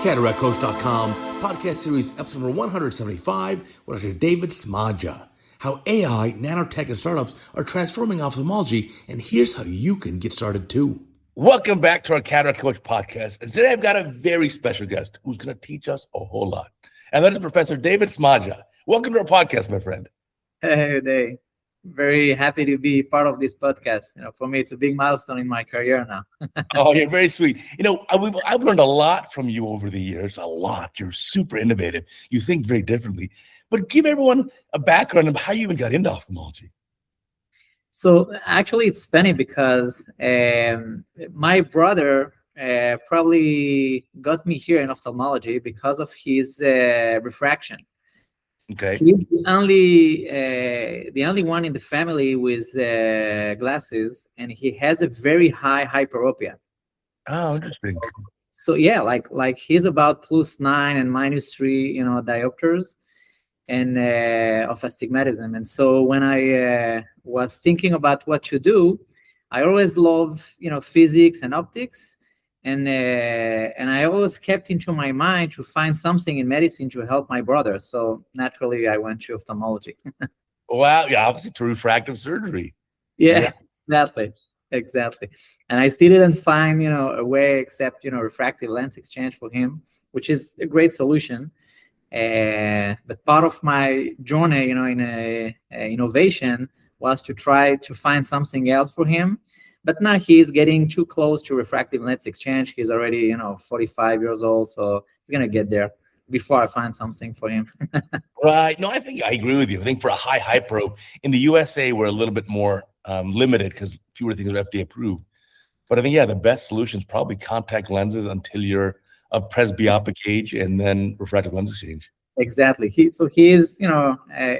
CataractCoach.com, podcast series episode number 175 with Dr. David Smadja. How AI, nanotech, and startups are transforming ophthalmology, and here's how you can get started too. Welcome back to our Cataract Coach podcast. And today I've got a very special guest who's going to teach us a whole lot. And that is Professor David Smadja. Welcome to our podcast, my friend. Hey, Uday. Very happy to be part of this podcast. For me, it's a big milestone in my career now. Oh, you're very sweet. I've learned a lot from you over the years, a lot. You're super innovative. You think very differently. But give everyone a background of how you even got into ophthalmology. So actually, it's funny because my brother probably got me here in ophthalmology because of his refraction. Okay. He's the only one in the family with glasses, and he has a very high hyperopia. Oh, interesting. So yeah, like he's about +9 and -3, diopters, and of astigmatism. And so when I was thinking about what to do, I always love physics and optics. And I always kept into my mind to find something in medicine to help my brother. So naturally, I went to ophthalmology. Wow, yeah, obviously to refractive surgery. Yeah, exactly. And I still didn't find, a way except, refractive lens exchange for him, which is a great solution. But part of my journey, in innovation was to try to find something else for him. But now he's getting too close to refractive lens exchange. He's already, 45 years old, so he's going to get there before I find something for him. Right. No, I think I agree with you. I think for a high hypro, in the USA, we're a little bit more limited because fewer things are FDA approved. But I think, the best solution is probably contact lenses until you're of presbyopic age and then refractive lens exchange. Exactly. He is,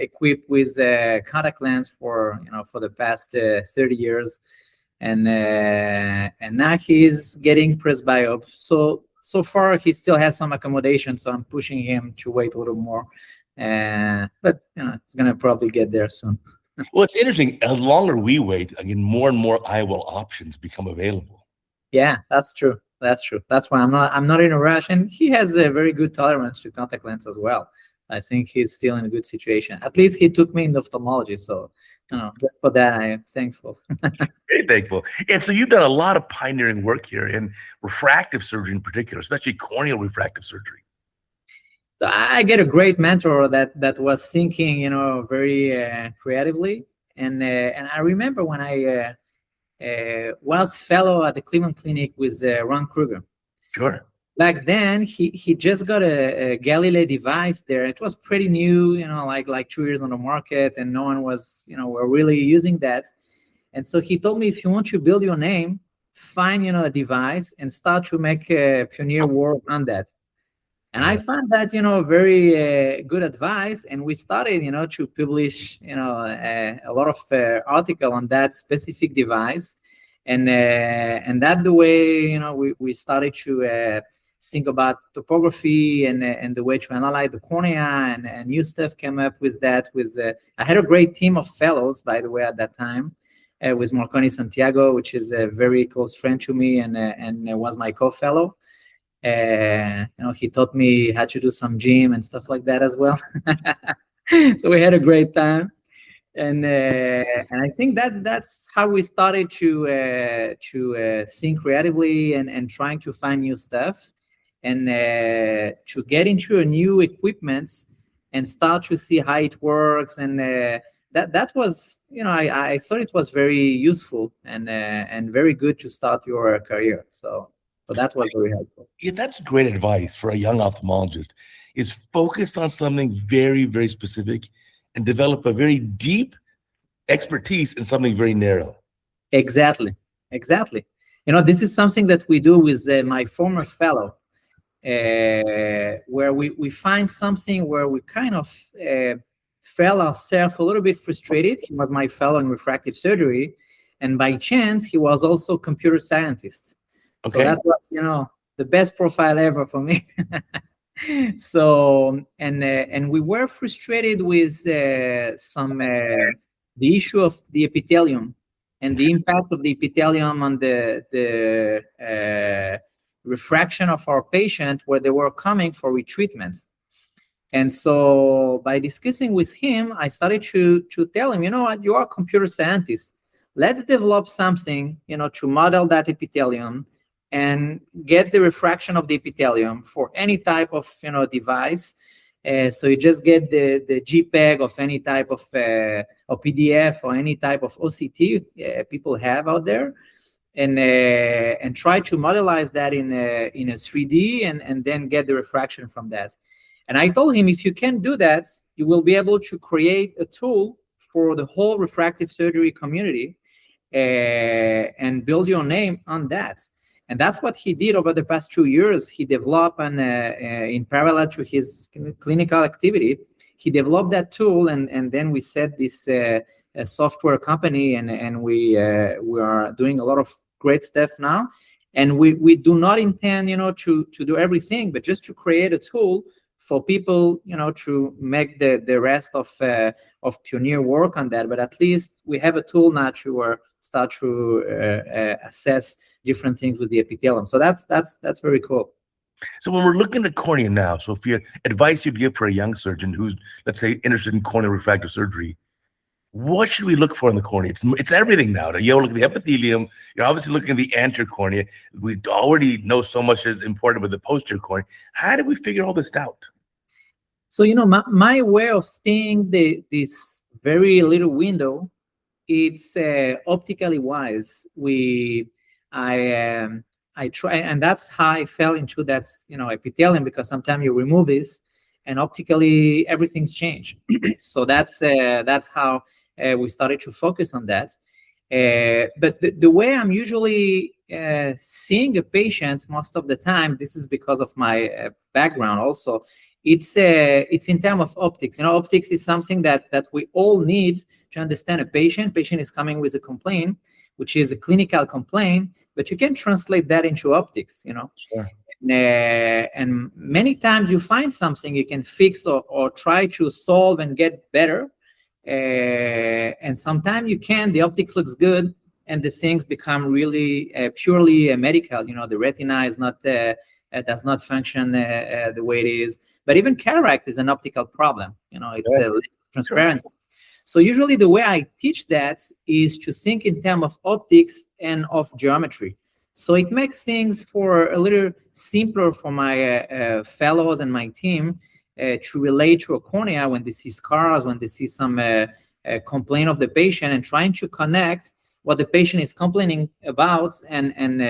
equipped with contact lens for the past 30 years. And now he's getting presbyope. So far he still has some accommodation, so I'm pushing him to wait a little more. But it's gonna probably get there soon. Well, it's interesting. The longer we wait, again, more and more IOL options become available. Yeah, that's true. That's why I'm not in a rush. And he has a very good tolerance to contact lens as well. I think he's still in a good situation. At least he took me into ophthalmology, so just for that I am thankful. Very thankful. And so you've done a lot of pioneering work here in refractive surgery in particular, especially corneal refractive surgery. So I get a great mentor that was thinking, very creatively. And I remember when I was fellow at the Cleveland Clinic with Ron Kruger. Sure. Back then, he just got a Galilei device there. It was pretty new, like 2 years on the market, and no one was, were really using that. And so he told me, if you want to build your name, find, a device and start to make pioneer work on that. And I found that, very good advice. And we started, to publish, a lot of article on that specific device. And that's the way, we started to think about topography and the way to analyze the cornea, and new stuff came up with that. I had a great team of fellows, by the way, at that time, with Marconi Santiago, which is a very close friend to me and was my co-fellow. He taught me how to do some gym and stuff like that as well. So we had a great time. And I think that's how we started to think creatively and trying to find new stuff, and to get into a new equipment and start to see how it works. And that was, I thought it was very useful and very good to start your career. So that was very helpful. Yeah, that's great advice for a young ophthalmologist, is focus on something very, very specific and develop a very deep expertise in something very narrow. Exactly. This is something that we do with my former fellow, where we find something where we kind of felt ourselves a little bit frustrated. He was my fellow in refractive surgery, and by chance, he was also a computer scientist. Okay. So that was, the best profile ever for me. So, and we were frustrated with the issue of the epithelium and the impact of the epithelium on the refraction of our patient where they were coming for retreatment. And so by discussing with him, I started to tell him, you know what, you are a computer scientist. Let's develop something, to model that epithelium and get the refraction of the epithelium for any type of, device. So you just get the JPEG of any type of or PDF or any type of OCT people have out there, and try to modelize that in a 3D and then get the refraction from that. And I told him, if you can do that, you will be able to create a tool for the whole refractive surgery community and build your name on that. And that's what he did over the past 2 years. He developed, in parallel to his clinical activity, he developed that tool, and then we set this software company, and we are doing a lot of great stuff now. And we do not intend, to do everything, but just to create a tool for people, to make the rest of pioneer work on that. But at least we have a tool now to start to assess different things with the epithelium. So that's very cool. So when we're looking at cornea now, so if you advice you'd give for a young surgeon who's, let's say, interested in corneal refractive surgery, what should we look for in the cornea? It's everything now. You look at the epithelium. You're obviously looking at the anterior cornea. We already know so much is important with the posterior cornea. How do we figure all this out? So, my way of seeing this very little window, it's optically wise. I try, and that's how I fell into that, epithelium, because sometimes you remove this and optically everything's changed. So that's how we started to focus on that. But the way I'm usually seeing a patient most of the time, this is because of my background also, it's in terms of optics. Optics is something that we all need to understand a patient. Patient is coming with a complaint, which is a clinical complaint, but you can translate that into optics, Sure. And many times you find something you can fix or try to solve and get better. And sometimes you can, the optics looks good and the things become really purely medical. The retina is not does not function the way it is. But even cataract is an optical problem. It's transparency. Sure. So usually the way I teach that is to think in terms of optics and of geometry. So it makes things for a little simpler for my fellows and my team to relate to a cornea when they see scars, when they see some complaint of the patient, and trying to connect what the patient is complaining about and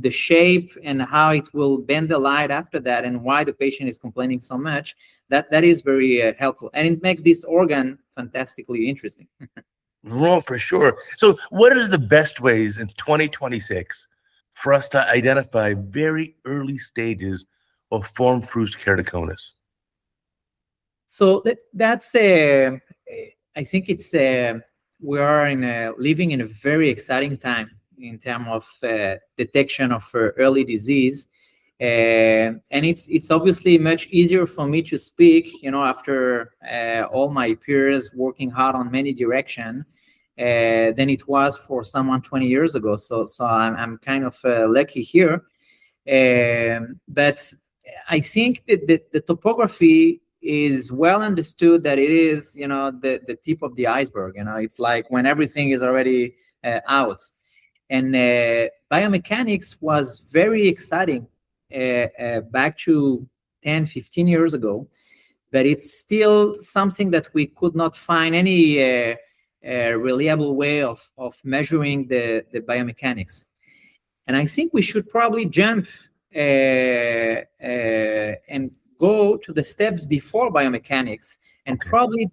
the shape and how it will bend the light after that, and why the patient is complaining so much. That is very helpful, and it makes this organ fantastically interesting. Well, for sure. So what is the best ways in 2026 for us to identify very early stages of forme fruste keratoconus? So that's I think it's we are living in a very exciting time in terms of detection of early disease, and it's obviously much easier for me to speak, after all my peers working hard on many directions than it was for someone 20 years ago. So I'm kind of lucky here, but I think that the topography is well understood, that it is, the tip of the iceberg. It's like when everything is already out. And biomechanics was very exciting back to 10, 15 years ago, but it's still something that we could not find any reliable way of measuring the biomechanics. And I think we should probably jump and go to the steps before biomechanics, and probably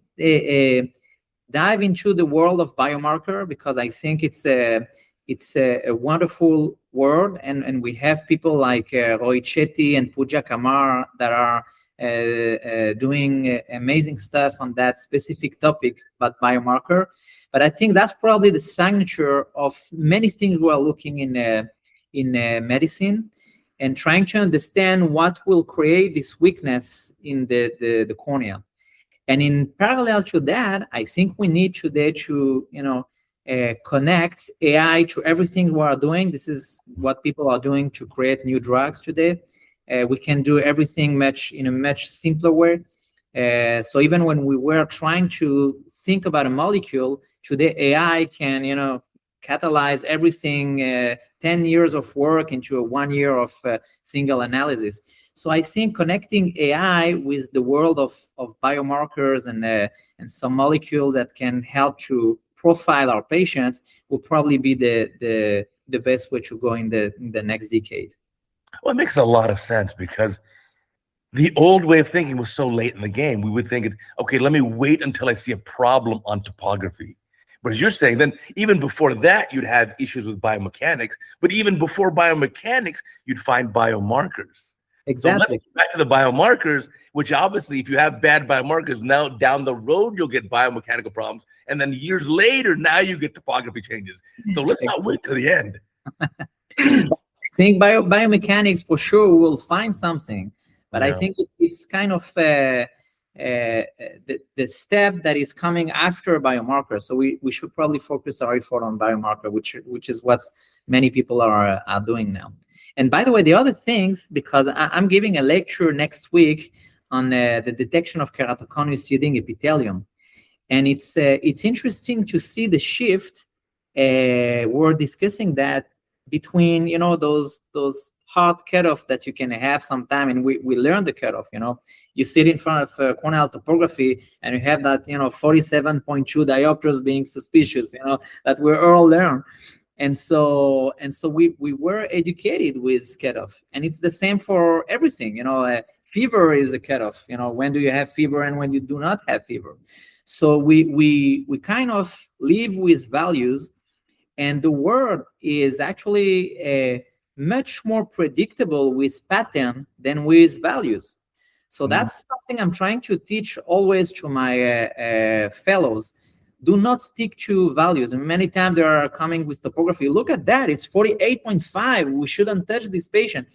dive into the world of biomarker, because I think it's a wonderful world, and we have people like Roy Chetty and Pooja Kamar that are doing amazing stuff on that specific topic about biomarker. But I think that's probably the signature of many things we are looking in medicine, and trying to understand what will create this weakness in the cornea. And in parallel to that, I think we need today to connect AI to everything we are doing. This is what people are doing to create new drugs today. We can do everything in a much simpler way. So even when we were trying to think about a molecule, today AI can, catalyze everything, 10 years of work into a 1 year of single analysis. So I think connecting AI with the world of biomarkers and some molecule that can help to profile our patients will probably be the best way to go in the next decade. Well, it makes a lot of sense because the old way of thinking was so late in the game. We would think, okay, let me wait until I see a problem on topography. But as you're saying, then even before that, you'd have issues with biomechanics. But even before biomechanics, you'd find biomarkers. Exactly. So let's get back to the biomarkers, which obviously, if you have bad biomarkers, now down the road, you'll get biomechanical problems. And then years later, now you get topography changes. So let's not wait to the end. I think biomechanics for sure will find something. But I think it's kind of the step that is coming after biomarker. So we should probably focus our effort on biomarker, which is what many people are doing now. And by the way, the other things, because I'm giving a lecture next week on the detection of keratoconus using epithelium, and it's interesting to see the shift. We're discussing that between those hard cutoff that you can have sometime, and we learn the cutoff. You sit in front of corneal topography and you have that 47.2 diopters being suspicious, that we all learn. And so we were educated with cutoff, and it's the same for everything. Fever is a cutoff. When do you have fever and when you do not have fever? So we kind of live with values, and the world is actually much more predictable with pattern than with values. So that's something I'm trying to teach always to my fellows. Do not stick to values. And many times they are coming with topography. Look at that. It's 48.5. We shouldn't touch this patient.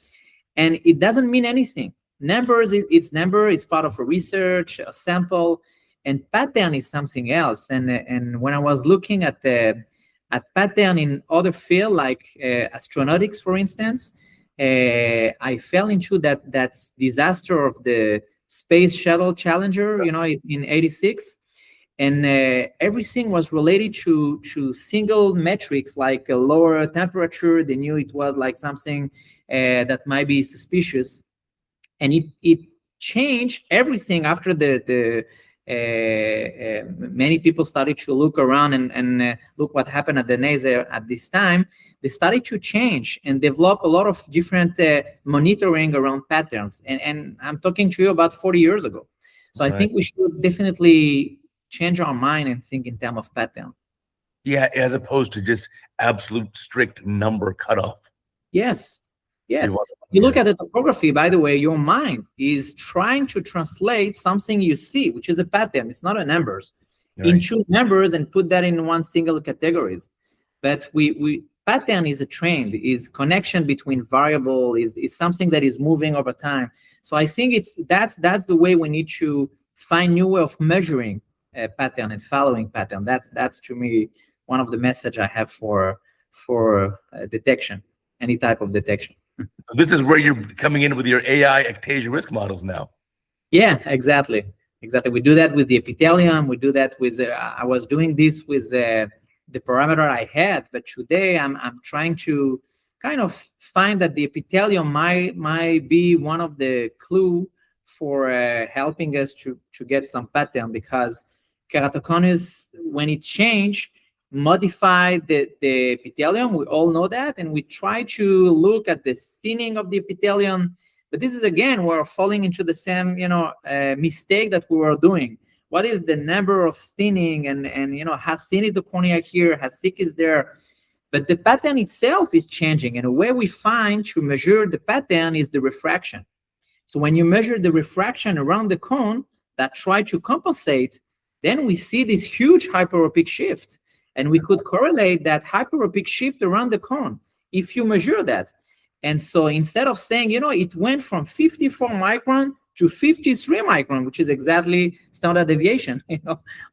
And it doesn't mean anything. Numbers, it's number. It's part of a research, a sample. And pattern is something else. And when I was looking at pattern in other fields, like astronautics, for instance, I fell into that disaster of the Space Shuttle Challenger, in '86. And everything was related to single metrics, like a lower temperature. They knew it was like something that might be suspicious. And it changed everything after many people started to look around and look what happened at the NASA at this time. They started to change and develop a lot of different monitoring around patterns. And I'm talking to you about 40 years ago. So I think we should definitely change our mind and think in terms of pattern. Yeah, as opposed to just absolute strict number cutoff. Yes. You look at the topography, by the way, your mind is trying to translate something you see, which is a pattern. It's not a numbers, into numbers and put that in one single categories. But pattern is a trend, is connection between variable, is something that is moving over time. So I think that's the way we need to find new way of measuring pattern and following pattern. That's to me one of the message I have for detection, any type of detection. This is where you're coming in with your AI ectasia risk models now. Yeah, exactly. We do that with the epithelium. We do that with. I was doing this with the parameter I had, but today I'm trying to kind of find that the epithelium might be one of the clue for helping us to get some pattern, because keratoconus, when it changed, modify the epithelium. We all know that, and we try to look at the thinning of the epithelium. But this is, again, we're falling into the same mistake that we were doing. What is the number of thinning, and how thin is the cornea here, how thick is there? But the pattern itself is changing, and the way we find to measure the pattern is the refraction. So when you measure the refraction around the cone that try to compensate, then we see this huge hyperopic shift. And we could correlate that hyperopic shift around the cone if you measure that. And so instead of saying, it went from 54 micron to 53 micron, which is exactly standard deviation,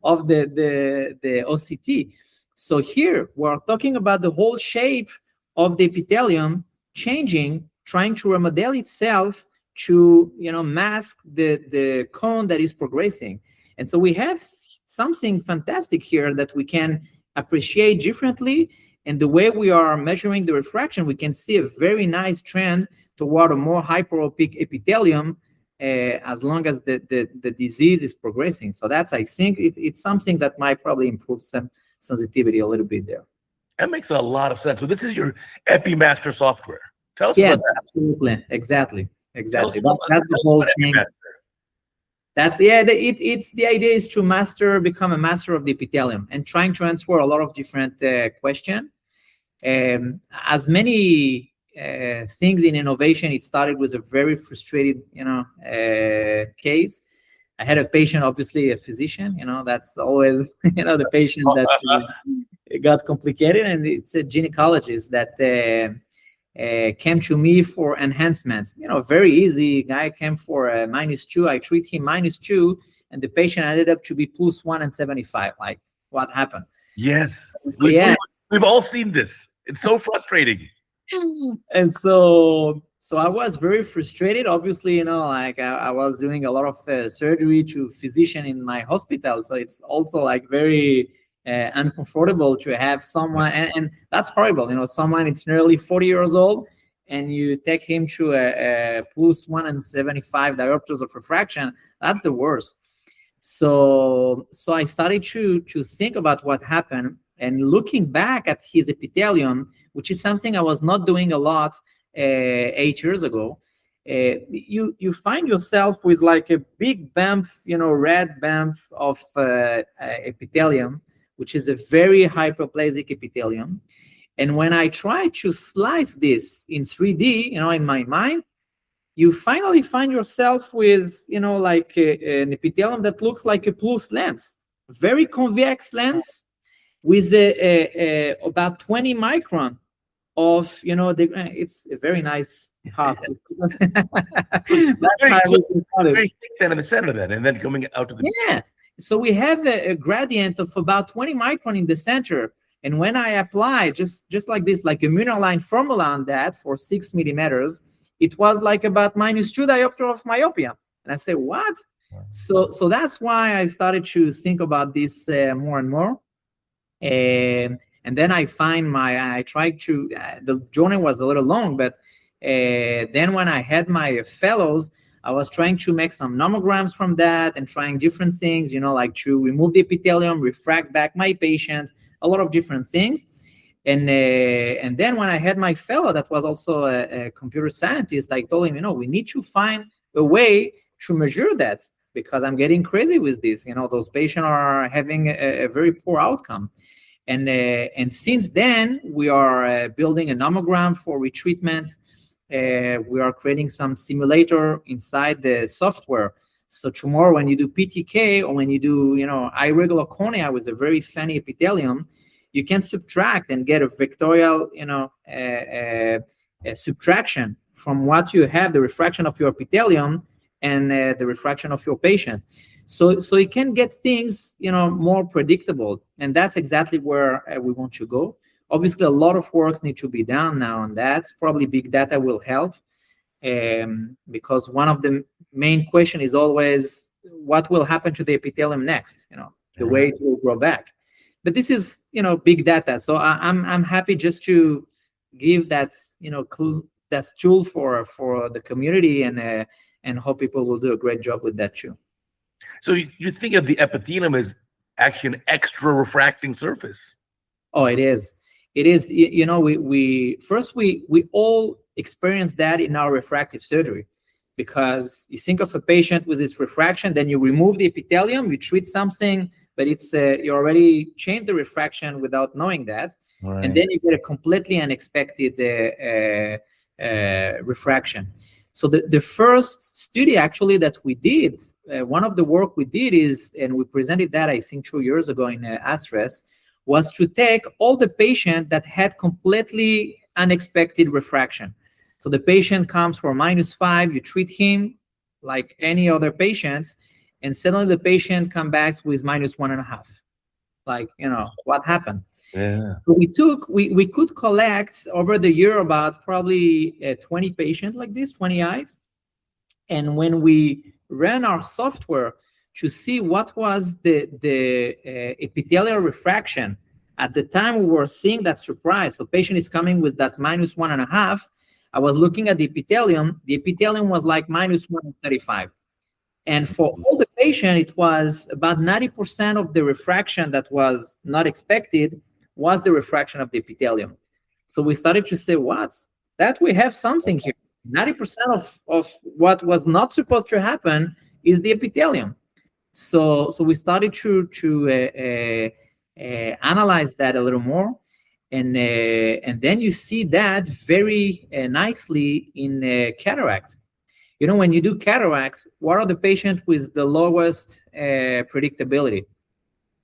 of the OCT. So here we're talking about the whole shape of the epithelium changing, trying to remodel itself to, mask the cone that is progressing. And so we have something fantastic here that we can appreciate differently. And the way we are measuring the refraction, we can see a very nice trend toward a more hyperopic epithelium as long as the disease is progressing. So that's, I think, it's something that might probably improve some sensitivity a little bit there. That makes a lot of sense. So this is your EpiMaster software. Tell us about that. Absolutely. Exactly. That's the whole thing. It's the idea is to become a master of the epithelium and trying to answer a lot of different questions. As many things in innovation, it started with a very frustrated, case. I had a patient, obviously a physician, that's always, the patient that it got complicated. And it's a gynecologist that came to me for enhancements. Very easy. Guy came for a -2. I treat him -2, and the patient ended up to be +1 and 75. Like, what happened? Yes. We've all seen this. It's so frustrating. And so I was very frustrated. Obviously, I was doing a lot of surgery to physician in my hospital. So it's also like very uncomfortable to have someone, and that's horrible. Someone it's nearly 40 years old, and you take him to a +1 and 75 diopters of refraction. That's the worst. So I started to think about what happened, and looking back at his epithelium, which is something I was not doing a lot 8 years ago. You find yourself with like a big bump, red bump of epithelium, which is a very hyperplasic epithelium. And when I try to slice this in 3D, in my mind, you finally find yourself with, like an epithelium that looks like a plus lens, very convex lens with about 20 micron of, it's a very nice heart. Very thick then in the center then, and then coming out to the... Yeah. So we have a gradient of about 20 micron in the center. And when I apply just like this, like a Mueller-line formula on that for 6 millimeters, it was like about -2 diopter of myopia. And I say, what? So that's why I started to think about this more and more. And then I tried to, the journey was a little long, but then when I had my fellows, I was trying to make some nomograms from that and trying different things, like to remove the epithelium, refract back my patient, a lot of different things. And then when I had my fellow that was also a computer scientist, I told him, we need to find a way to measure that because I'm getting crazy with this. Those patients are having a very poor outcome. And since then, we are building a nomogram for retreatment. We are creating some simulator inside the software. So tomorrow, when you do PTK or when you do, irregular cornea with a very funny epithelium, you can subtract and get a vectorial, a subtraction from what you have, the refraction of your epithelium and the refraction of your patient. So it can get things, more predictable. And that's exactly where we want to go. Obviously, a lot of works need to be done now, and that's probably big data will help. Because one of the main question is always what will happen to the epithelium next, the way it will grow back. But this is, big data. So I'm happy just to give that, that tool for the community and hope people will do a great job with that too. So you think of the epithelium as actually an extra refracting surface. Oh, it is. It is. We all experience that in our refractive surgery, because you think of a patient with this refraction, then you remove the epithelium, you treat something, but it's you already changed the refraction without knowing that, right. And then you get a completely unexpected refraction. So the first study actually that we did, one of the work we did is, and we presented that I think 2 years ago in ASRES, was to take all the patients that had completely unexpected refraction. So the patient comes for -5, you treat him like any other patient, and suddenly the patient comes back with -1.5. Like, what happened? Yeah. So we could collect over the year about probably 20 patients like this, 20 eyes. And when we ran our software to see what was the epithelial refraction, at the time we were seeing that surprise. So patient is coming with that -1.5. I was looking at the epithelium. The epithelium was like -135. And for all the patient, it was about 90% of the refraction that was not expected was the refraction of the epithelium. So we started to say, what's that? We have something here. 90% of what was not supposed to happen is the epithelium. So we started to analyze that a little more. And then you see that very nicely in cataract. When you do cataracts, what are the patients with the lowest predictability?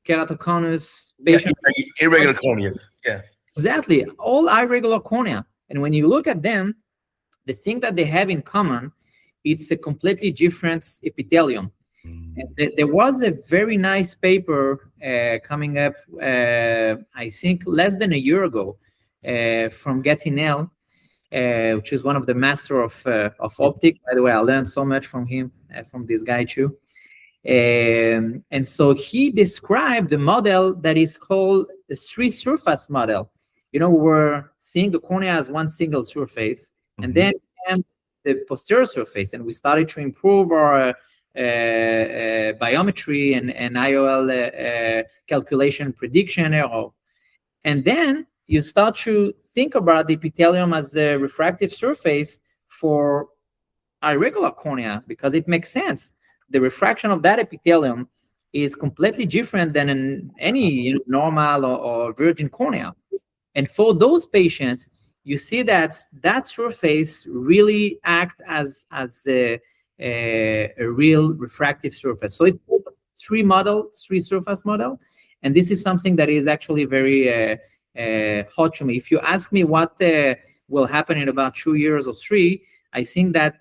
Keratoconus patient. Yeah, irregular corneas. Yeah. Exactly. All irregular cornea. And when you look at them, the thing that they have in common, it's a completely different epithelium. There was a very nice paper coming up, I think, less than a year ago from Gatinel, which is one of the master of optics. By the way, I learned so much from him, from this guy too. And so he described the model that is called the three-surface model. We're seeing the cornea as one single surface, and then the posterior surface, and we started to improve our biometry and IOL calculation prediction error. And then you start to think about the epithelium as a refractive surface for irregular cornea, because it makes sense. The refraction of that epithelium is completely different than in any normal or virgin cornea. And for those patients, you see that surface really act as a real refractive surface. So it's a three-surface model. And this is something that is actually very hot to me. If you ask me what will happen in about 2 years or 3, I think that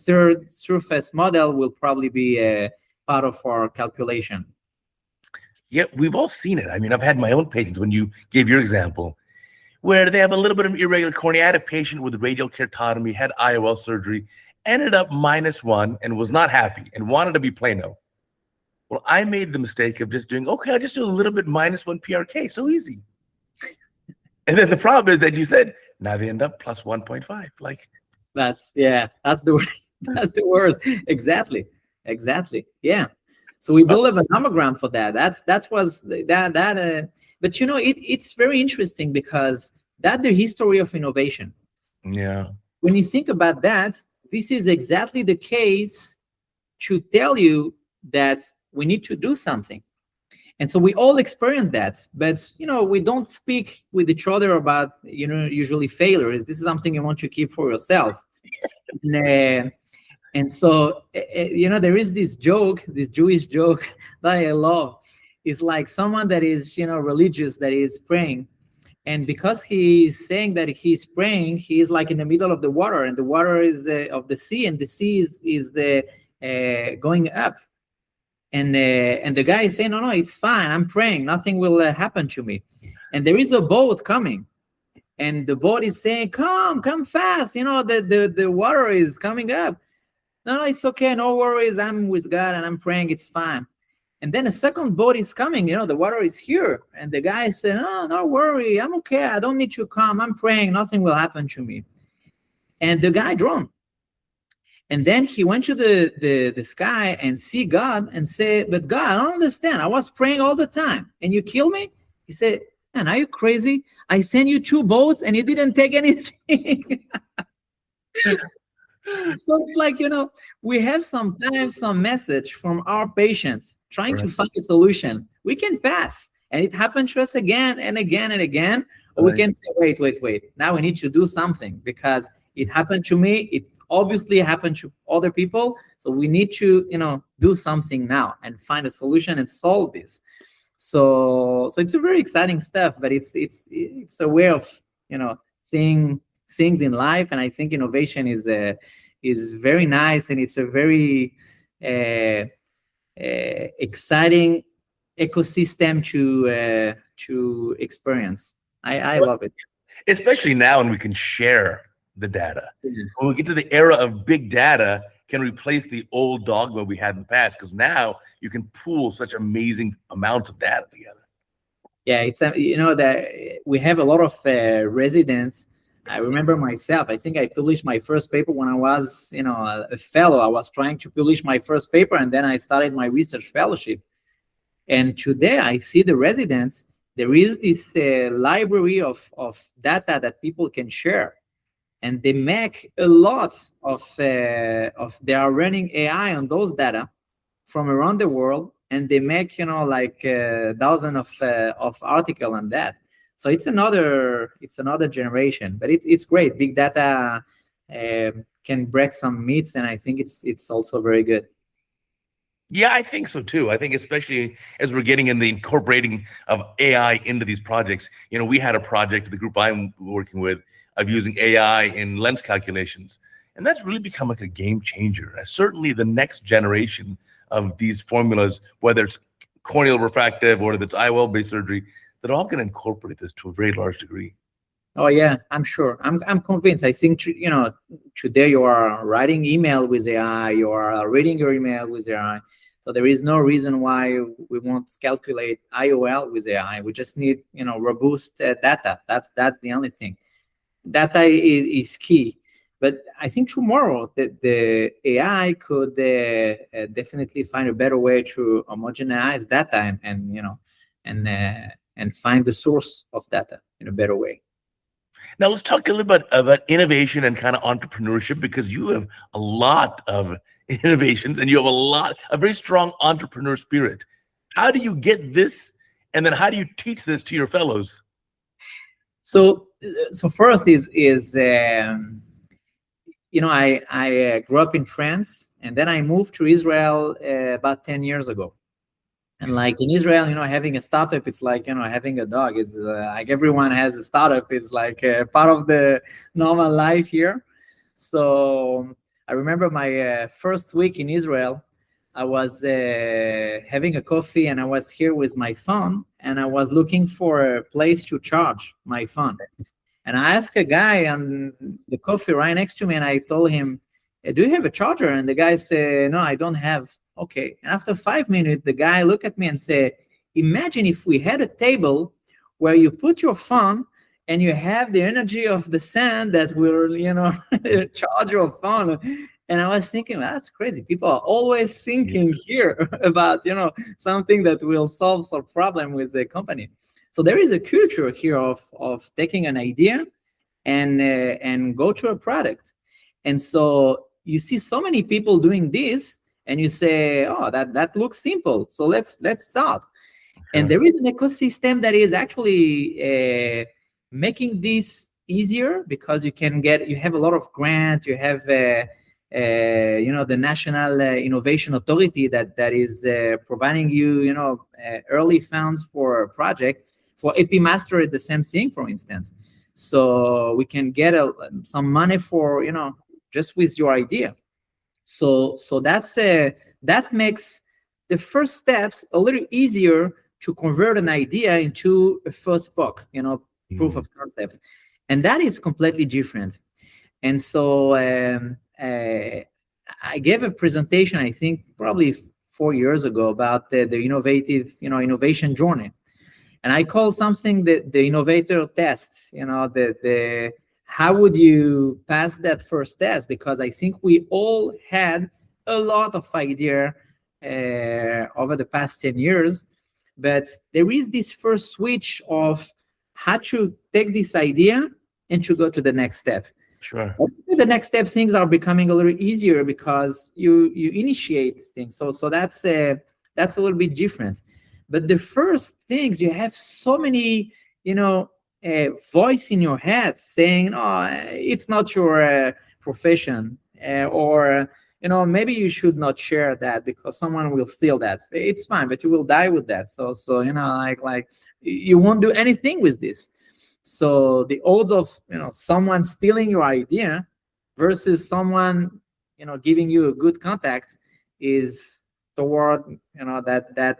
third surface model will probably be part of our calculation. Yeah, we've all seen it. I mean, I've had my own patients, when you gave your example, where they have a little bit of irregular cornea. I had a patient with radial keratotomy, had IOL surgery, ended up -1 and was not happy and wanted to be plano. Well, I made the mistake of just doing, okay, I'll just do a little bit -1 PRK. So easy. And then the problem is that you said, now they end up +1.5. Like, that's the that's the worst. Exactly. Yeah. So we built a nomogram for that. That was. But it's very interesting, because that's the history of innovation. Yeah. When you think about that, this is exactly the case to tell you that we need to do something. And so we all experience that, but we don't speak with each other about usually failures. This is something you want to keep for yourself. And so there is this joke, this Jewish joke that I love. It's like someone that is religious, that is praying, and because he's saying that he's praying, he is like in the middle of the water, and the water is of the sea, and the sea is going up. And the guy is saying, no, it's fine. I'm praying. Nothing will happen to me. And there is a boat coming. And the boat is saying, come fast. The water is coming up. No, it's okay. No worries. I'm with God and I'm praying. It's fine. And then a second boat is coming. The water is here. And the guy said, no worry. I'm okay. I don't need to come. I'm praying. Nothing will happen to me. And the guy drowned. And then he went to the sky and see God and say, but God, I don't understand. I was praying all the time and you kill me? He said, man, are you crazy? I sent you 2 boats and you didn't take anything. So it's like, we have sometimes some message from our patients trying to find a solution. We can pass, and it happened to us again and again and again. Or we can say, wait. Now we need to do something, because it happened to me. It obviously happened to other people. So we need to, do something now and find a solution and solve this. So it's a very exciting stuff, but it's a way of, things in life. And I think innovation is very nice, and it's a very exciting ecosystem to experience. I love it. Especially now when we can share the data. Yeah. When we get to the era of big data, can replace the old dogma we had in the past, because now you can pool such amazing amounts of data together. Yeah, it's that we have a lot of residents. I remember myself. I think I published my first paper when I was, a fellow. I was trying to publish my first paper, and then I started my research fellowship. And today I see the residents. There is this library of data that people can share, and they make a lot of. They are running AI on those data from around the world, and they make like dozens of article on that. So it's another generation, but it's great. Big data can break some myths, and I think it's also very good. Yeah, I think so too. I think especially as we're getting in the incorporating of AI into these projects. We had a project, the group I'm working with, of using AI in lens calculations, and that's really become like a game changer. Certainly, the next generation of these formulas, whether it's corneal refractive or whether it's IOL-based surgery, they're all going to incorporate this to a very large degree. Oh yeah, I'm sure. I'm convinced. I think today you are writing email with AI, you are reading your email with AI. So there is no reason why we won't calculate IOL with AI. We just need robust data. That's the only thing. Data is key. But I think tomorrow the AI could definitely find a better way to homogenize data and find the source of data in a better way. Now let's talk a little bit about innovation and kind of entrepreneurship, because you have a lot of innovations and you have a very strong entrepreneur spirit. How do you get this, and then how do you teach this to your fellows? So first is I grew up in France, and then I moved to Israel about 10 years ago. And like in Israel, having a startup, it's like, having a dog. It's like everyone has a startup. It's like part of the normal life here. So I remember my first week in Israel, I was having a coffee, and I was here with my phone, and I was looking for a place to charge my phone. And I asked a guy on the coffee right next to me, and I told him, do you have a charger? And the guy said, no, I don't have. Okay. And after 5 minutes, the guy looked at me and said, imagine if we had a table where you put your phone and you have the energy of the sun that will, charge your phone. And I was thinking, that's crazy. People are always thinking here about, something that will solve some problem with the company. So there is a culture here of taking an idea and go to a product. And so you see so many people doing this, and you say, oh, that looks simple. So let's start. Okay. And there is an ecosystem that is actually making this easier, because you have a lot of grants. You have the National Innovation Authority that is providing you early funds for a project. For Epimaster, the same thing, for instance. So we can get some money for just with your idea. So that makes the first steps a little easier to convert an idea into a first POC, proof of concept, and that is completely different. And so I gave a presentation, I think probably 4 years ago, about the innovative innovation journey, and I call something the innovator test. The how would you pass that first test? Because I think we all had a lot of idea over the past 10 years, but there is this first switch of how to take this idea and to go to the next step. Sure. The next step, things are becoming a little easier because you initiate things. So that's a little bit different. But the first things, you have so many, a voice in your head saying, oh, it's not your profession, or maybe you should not share that because someone will steal that. It's fine, but you will die with that. So like you won't do anything with this. So the odds of someone stealing your idea versus someone giving you a good contact is toward that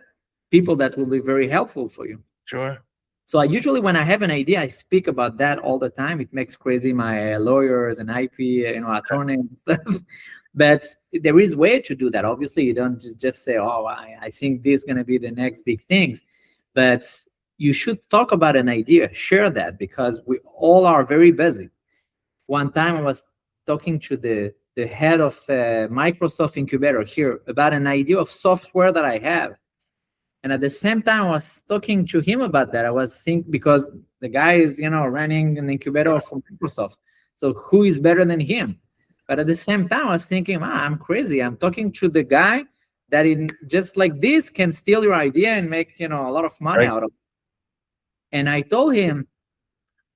people that will be very helpful for you. Sure. So I usually, when I have an idea, I speak about that all the time. It makes crazy my lawyers and IP, attorneys and stuff. But there is way to do that. Obviously, you don't just say, "Oh, I think this is going to be the next big things," but you should talk about an idea, share that, because we all are very busy. One time, I was talking to the head of Microsoft incubator here about an idea of software that I have. And at the same time, I was talking to him about that. I was thinking, because the guy is, running an incubator for Microsoft. So who is better than him? But at the same time, I was thinking, I'm crazy. I'm talking to the guy that in just like this can steal your idea and make, a lot of money out of it. And I told him,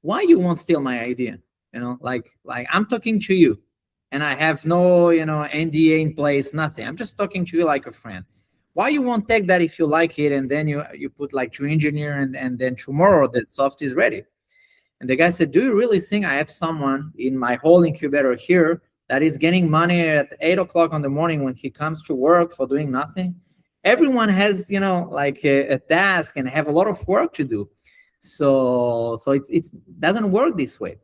why you won't steal my idea? Like I'm talking to you and I have no, NDA in place, nothing. I'm just talking to you like a friend. Why you won't take that if you like it, and then you put like to engineer, and then tomorrow the soft is ready? And the guy said, do you really think I have someone in my whole incubator here that is getting money at 8 o'clock in the morning when he comes to work for doing nothing? Everyone has, like a task and have a lot of work to do. So it doesn't work this way.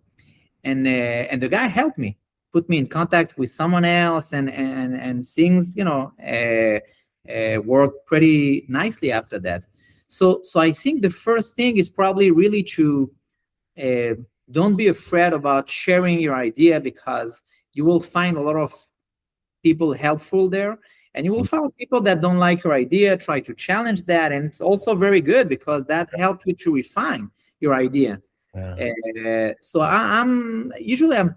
And the guy helped me, put me in contact with someone else, and things, worked pretty nicely after that. So I think the first thing is probably really to don't be afraid about sharing your idea, because you will find a lot of people helpful there, and you will find people that don't like your idea, try to challenge that, and it's also very good because that helps you to refine your idea. Yeah. So I'm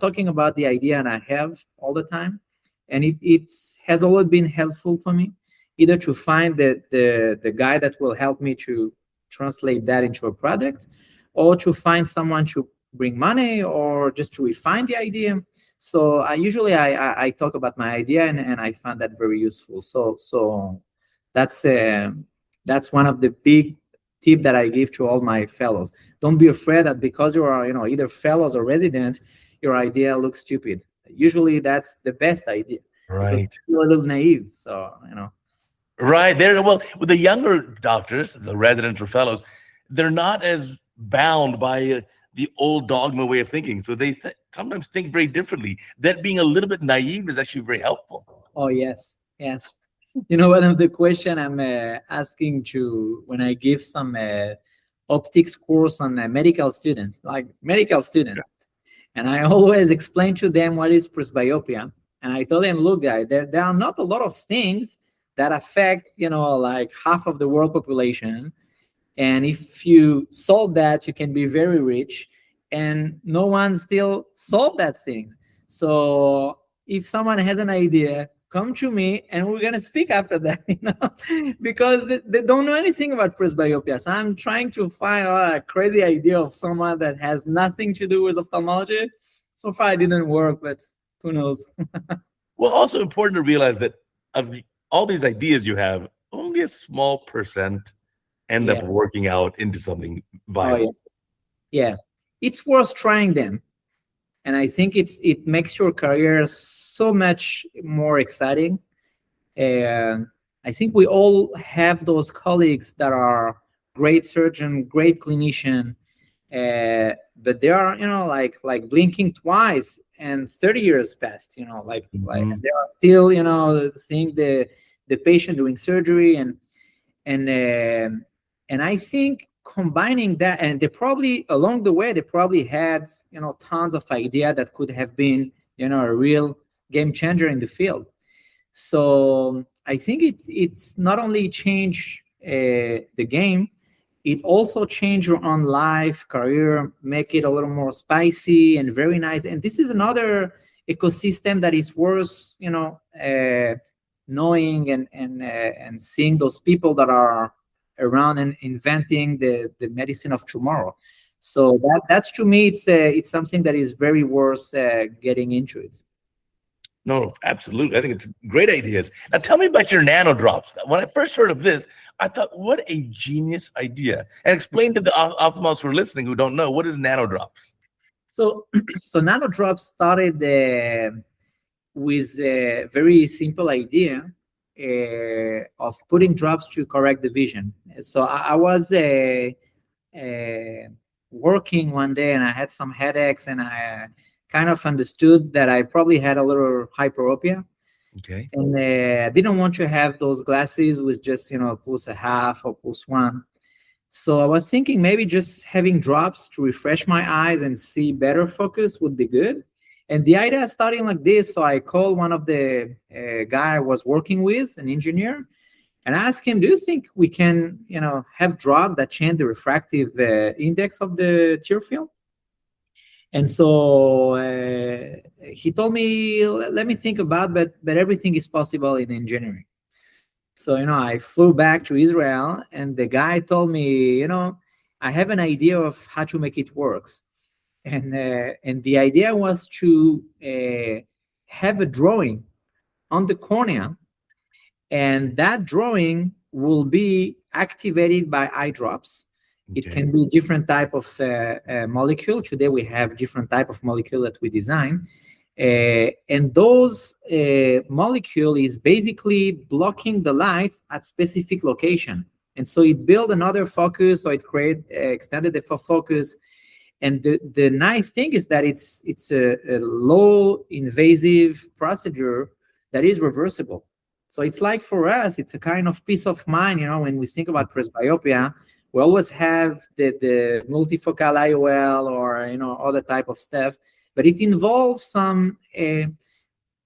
talking about the idea and I have all the time, and it has always been helpful for me, either to find the guy that will help me to translate that into a product, or to find someone to bring money, or just to refine the idea. So I usually talk about my idea, and I find that very useful. So that's one of the big tip that I give to all my fellows. Don't be afraid that because you are either fellows or residents, your idea looks stupid. Usually that's the best idea. Right. You're a little naive, so Right. Well, with the younger doctors, the residents or fellows, they're not as bound by the old dogma way of thinking. So they sometimes think very differently. That being a little bit naive is actually very helpful. Oh, yes. One of the question I'm asking to when I give some optics course on medical students, and I always explain to them what is presbyopia. And I told them, look, guys, there are not a lot of things that affect, like half of the world population. And if you solve that, you can be very rich. And no one still solved that thing. So if someone has an idea, come to me and we're going to speak after that, because they don't know anything about presbyopia. So I'm trying to find a crazy idea of someone that has nothing to do with ophthalmology. So far, it didn't work, but who knows? Well, also important to realize that of all these ideas you have, only a small percent end up working out into something viable. Oh, yeah. It's worth trying them. And I think it makes your career so much more exciting. And I think we all have those colleagues that are great surgeon, great clinician, but they are, like blinking twice and 30 years passed, like they are still, seeing the patient doing surgery, and I think combining that, and they probably along the way they probably had tons of idea that could have been a real game changer in the field. So I think it's not only change the game, it also change your own life, career, make it a little more spicy and very nice. And this is another ecosystem that is worth knowing and seeing those people that are around and inventing the medicine of tomorrow. So that's to me, it's something that is very worth getting into it. No, absolutely. I think it's great ideas. Now tell me about your nano drops. When I first heard of this, I thought, what a genius idea. And explain to the ophthalmologists who are listening who don't know, what is nano drops? So nano drops started with a very simple idea of putting drops to correct the vision. So I was working one day and I had some headaches, and I kind of understood that I probably had a little hyperopia. Okay. And I didn't want to have those glasses with just, +0.5 or +1. So I was thinking maybe just having drops to refresh my eyes and see better focus would be good. And the idea starting like this, so I called one of the guy I was working with, an engineer, and I asked him, do you think we can, have drops that change the refractive index of the tear film? And so he told me, let me think about, but everything is possible in engineering. So, I flew back to Israel, and the guy told me, I have an idea of how to make it works. And the idea was to have a drawing on the cornea, and that drawing will be activated by eye drops. It can be different type of molecule. Today we have different type of molecule that we design. And those molecule is basically blocking the light at specific location. And so it build another focus, so it extended the focus. And the nice thing is that it's a low invasive procedure that is reversible. So it's like, for us, it's a kind of peace of mind, when we think about presbyopia. We always have the multifocal IOL or other type of stuff, but it involves some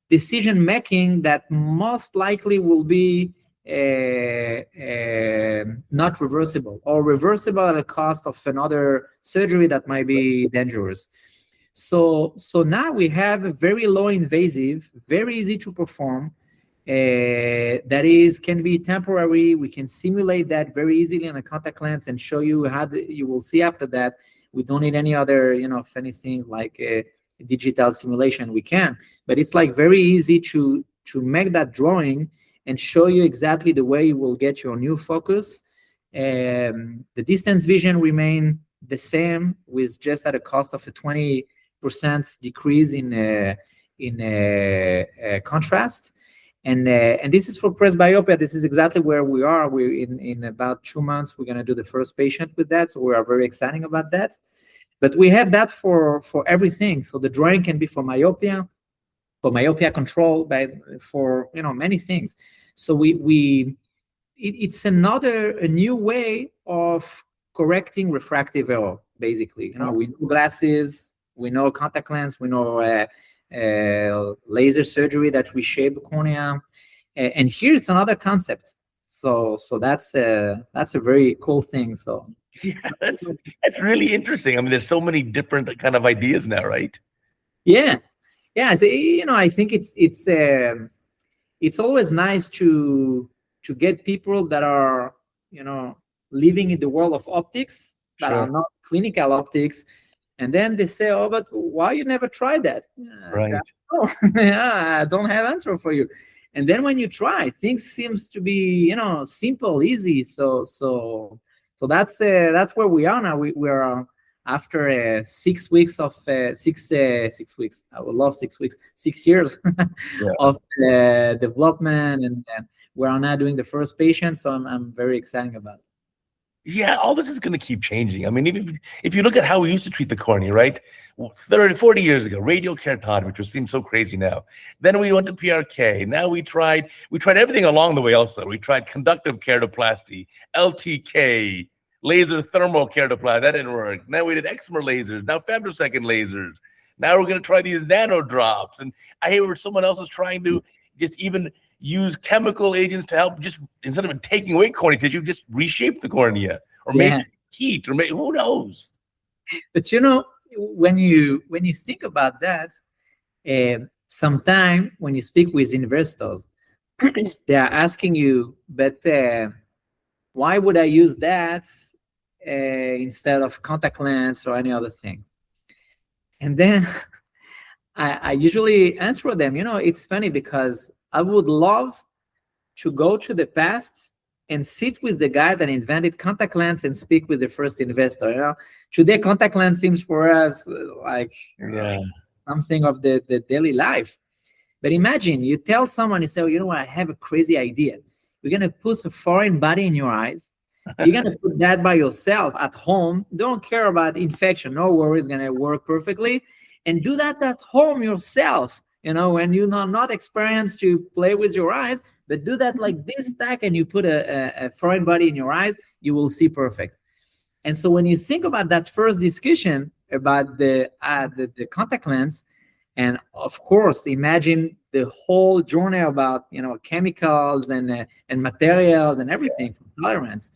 decision making that most likely will be not reversible, or reversible at the cost of another surgery that might be dangerous. So now we have a very low invasive, very easy to perform, that can be temporary. We can simulate that very easily on a contact lens and show you how you will see after that. We don't need any other, if anything, like a digital simulation. We can, but it's like very easy to make that drawing and show you exactly the way you will get your new focus. The distance vision remain the same, with just at a cost of a 20% decrease in contrast. And this is for presbyopia. This is exactly where we are. We're in about 2 months, we're going to do the first patient with that. So we are very excited about that. But we have that for everything. So the drawing can be for myopia control, for many things. So it's a new way of correcting refractive error. Basically, we know glasses, we know contact lens, we know laser surgery that reshape the cornea, and here it's another concept. So that's a very cool thing. So yeah, that's really interesting. I mean, there's so many different kind of ideas now, right? Yeah. So, I think it's always nice to get people that are living in the world of optics, that are not clinical optics. And then they say, oh, but why you never tried that? Right. I don't have answer for you. And then when you try, things seems to be, simple, easy. So that's where we are now. We are after 6 weeks of 6 weeks. I would love 6 weeks, 6 years of development, and we're now doing the first patient. So I'm very excited about it. Yeah, all this is going to keep changing. I mean, even if you look at how we used to treat the cornea, right? 30, 40 years ago, radial keratotomy, which seems so crazy now. Then we went to PRK. Now we tried everything along the way also. We tried conductive keratoplasty, LTK, laser thermal keratoplasty. That didn't work. Now we did excimer lasers, now femtosecond lasers. Now we're going to try these nano drops. And I hear where someone else is trying to just even use chemical agents to help, just instead of taking away cornea tissue, just reshape the cornea, or maybe heat, or maybe, who knows? But when you think about that, sometimes when you speak with investors, they are asking you, but why would I use that instead of contact lens or any other thing? And then I usually answer them, it's funny because I would love to go to the past and sit with the guy that invented contact lens and speak with the first investor. Today contact lens seems for us like something of the daily life. But imagine you tell someone, you say, oh, you know what, I have a crazy idea. We're going to put a foreign body in your eyes. You're going to put that by yourself at home. Don't care about infection. No worries, going to work perfectly. And do that at home yourself. When you're not experienced to play with your eyes, but do that like this tack, and you put a foreign body in your eyes, you will see perfect. And so when you think about that first discussion about the contact lens, and of course, imagine the whole journey about chemicals and materials and everything from tolerance.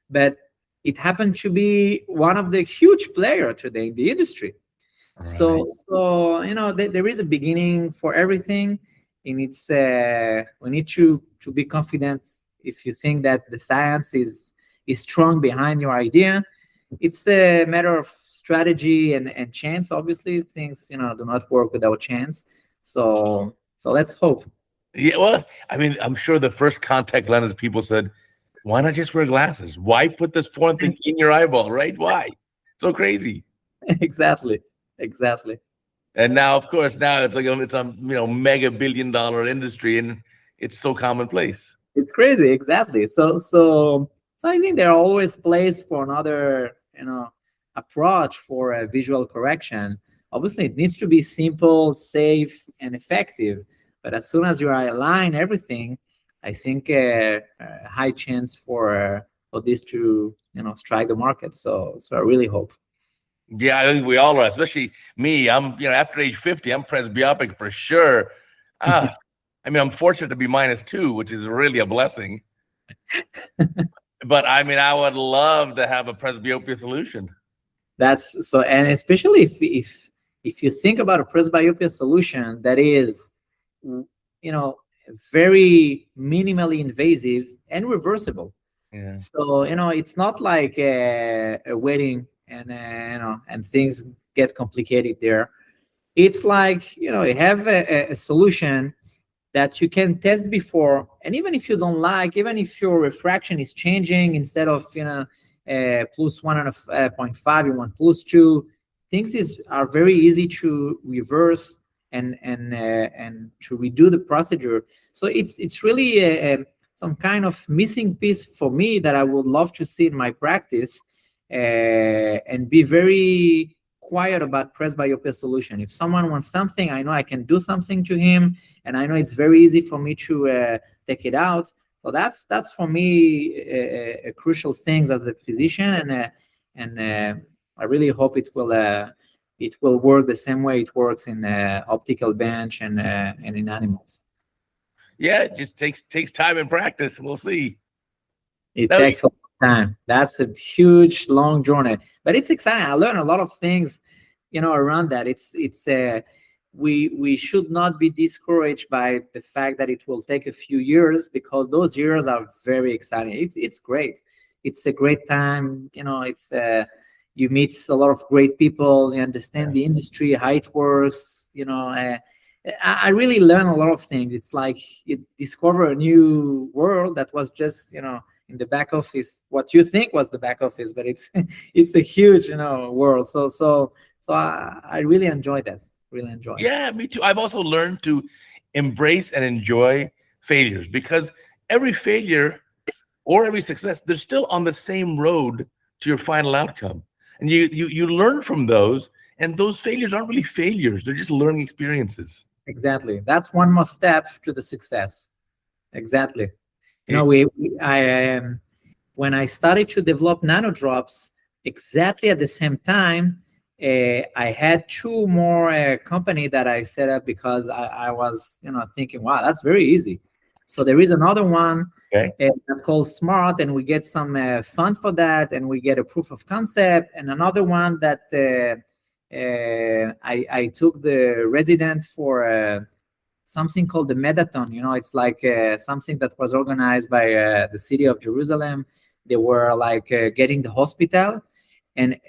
But it happened to be one of the huge players today in the industry. Right. So there is a beginning for everything, and it's we need to be confident. If you think that the science is strong behind your idea, it's a matter of strategy and chance. Obviously, things do not work without chance. So let's hope. Yeah, well, I mean, I'm sure the first contact lenses people said, why not just wear glasses? Why put this foreign thing in your eyeball, right? Why? So crazy. Exactly. And now, of course, it's like it's a mega billion-dollar industry, and it's so commonplace. It's crazy, exactly. So I think there are always places for another approach for a visual correction. Obviously, it needs to be simple, safe, and effective. But as soon as you align everything, I think a high chance for this to strike the market. So I really hope. Yeah, I think we all are, especially me. I'm after age 50, I'm presbyopic for sure. I mean, I'm fortunate to be -2, which is really a blessing. But I mean, I would love to have a presbyopia solution. That's so, and especially if you think about a presbyopia solution that is very minimally invasive and reversible. Yeah. So it's not like a wedding and things get complicated there. It's like you have a solution that you can test before, and even if you don't like, even if your refraction is changing, instead of plus 1.5, you want +2. Things are very easy to reverse and to redo the procedure. So it's really some kind of missing piece for me that I would love to see in my practice, and be very quiet about presbyopia solution. If someone wants something, I know I can do something to him, and I know it's very easy for me to take it out. So that's for me a crucial thing as a physician, and I really hope it will work the same way it works in optical bench and in animals. Yeah, it just takes time and practice. We'll see. It takes a long time. That's a huge, long journey, but it's exciting. I learned a lot of things, around that. We should not be discouraged by the fact that it will take a few years, because those years are very exciting. It's great. It's a great time. It's you meet a lot of great people. You understand the industry, how it works. I really learn a lot of things. It's like you discover a new world that was just in the back office, what you think was the back office, but it's a huge world. So I really enjoy that. Really enjoy. Yeah, me too. I've also learned to embrace and enjoy failures, because every failure or every success, they're still on the same road to your final outcome, and you learn from those. And those failures aren't really failures; they're just learning experiences. Exactly. That's one more step to the success. Exactly. When I started to develop nanodrops, exactly at the same time, I had 2 more company that I set up, because I was thinking, wow, that's very easy. So there is another one that's called Smart, and we get some fund for that, and we get a proof of concept. And another one that I took the resident for something called the Medathon. It's like something that was organized by the city of Jerusalem. They were like getting the hospital, and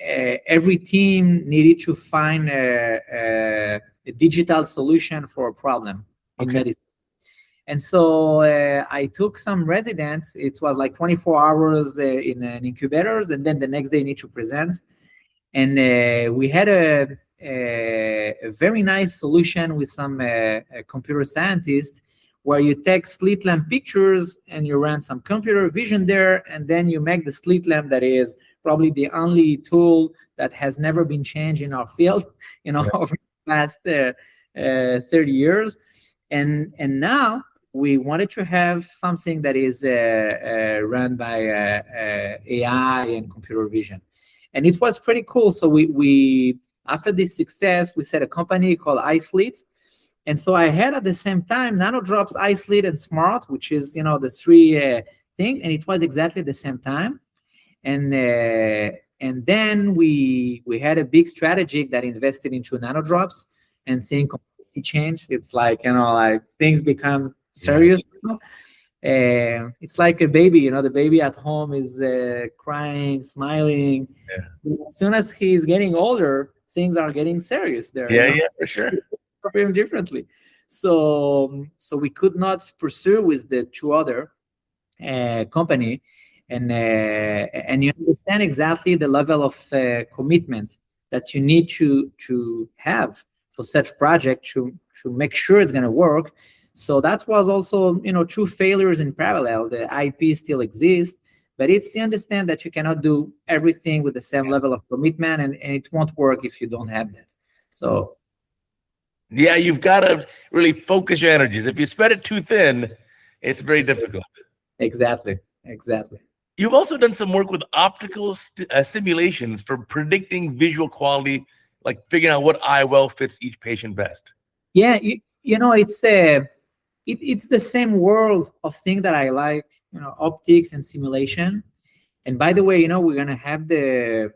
every team needed to find a digital solution for a problem in medicine. And so I took some residents. It was like 24 hours in an incubators, and then the next day you need to present. And we had a very nice solution with some computer scientists, where you take slit lamp pictures and you run some computer vision there, and then you make the slit lamp that is probably the only tool that has never been changed in our field, over the past 30 years. And now we wanted to have something that is run by AI and computer vision. And it was pretty cool. So we after this success, we set a company called iSlit. And so I had at the same time NanoDrops, iSlit, and Smart, which is the three thing, and it was exactly the same time. And then we had a big strategy that invested into NanoDrops, and things completely changed. It's like things become serious. It's like a baby. The baby at home is crying, smiling. As soon as he's getting older, things are getting serious there. For sure. Him differently. So we could not pursue with the two other company, and you understand exactly the level of commitment that you need to have for such project to make sure it's going to work. So that was also two failures in parallel. The IP still exists, but you understand that you cannot do everything with the same level of commitment, and it won't work if you don't have that. So yeah, you've got to really focus your energies. If you spread it too thin, it's very difficult. Exactly. You've also done some work with optical simulations for predicting visual quality, like figuring out what IOL fits each patient best. Yeah, it's the same world of thing that I like, optics and simulation. And by the way, we're gonna have the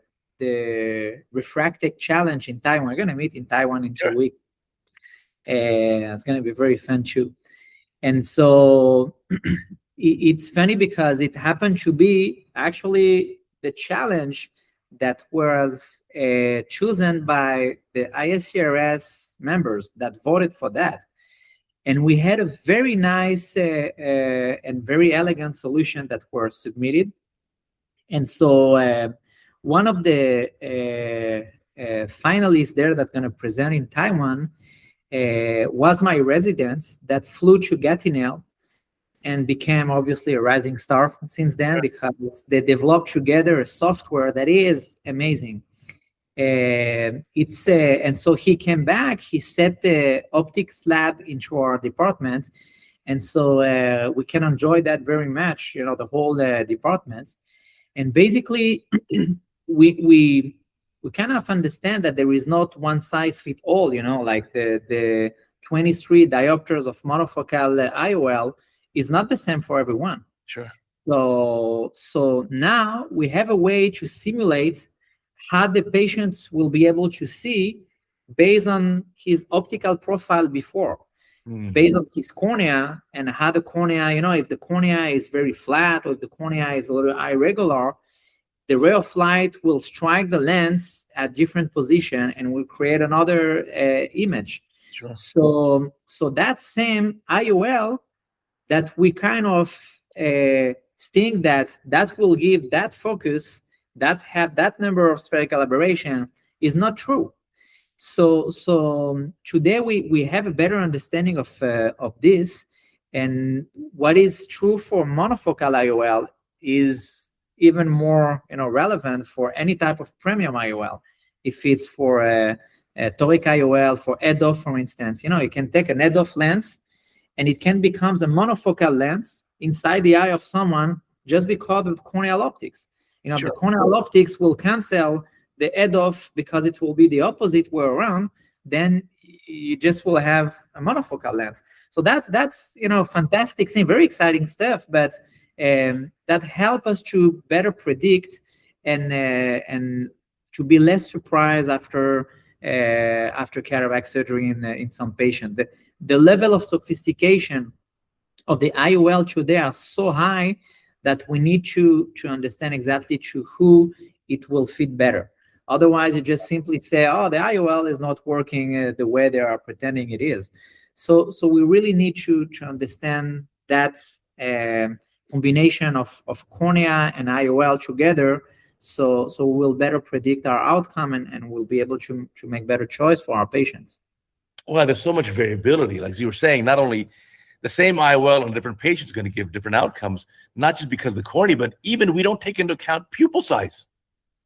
refractive challenge in Taiwan. We're gonna meet in Taiwan in 2 weeks. It's gonna be very fun too. And so it's funny because it happened to be actually the challenge that was chosen by the ISCRS members that voted for that. And we had a very nice and very elegant solution that were submitted. And so one of the finalists there that's going to present in Taiwan was my resident that flew to Gatineau and became obviously a rising star since then, because they developed together a software that is amazing. And so he came back, he set the optics lab into our department. And so we can enjoy that very much, the whole department. And basically, we kind of understand that there is not one size fit all, like the 23 diopters of monofocal IOL is not the same for everyone. Sure. So now we have a way to simulate how the patients will be able to see based on his optical profile before, based on his cornea, and how the cornea, if the cornea is very flat or if the cornea is a little irregular, the ray of light will strike the lens at different position and will create another image. Sure. So that same IOL that we kind of think that will give that focus, that have that number of spherical aberration, is not true. So today we have a better understanding of this, and what is true for monofocal IOL is even more relevant for any type of premium IOL. If it's for a toric IOL, for EDOF, for instance, you can take an EDOF lens and it can become a monofocal lens inside the eye of someone just because of the corneal optics. Sure. The corneal optics will cancel the EDOF because it will be the opposite way around. Then you just will have a monofocal lens. So that's fantastic thing, very exciting stuff. But that help us to better predict and to be less surprised after cataract surgery in some patient. The level of sophistication of the IOL today are so high that we need to understand exactly to who it will fit better. Otherwise, you just simply say, oh, the IOL is not working the way they are pretending it is. So we really need to understand that combination of cornea and IOL together, So we'll better predict our outcome, and we'll be able to make better choice for our patients. Well, there's so much variability. Like you were saying, not only the same IOL on different patients is going to give different outcomes, not just because of the cornea, but even we don't take into account pupil size.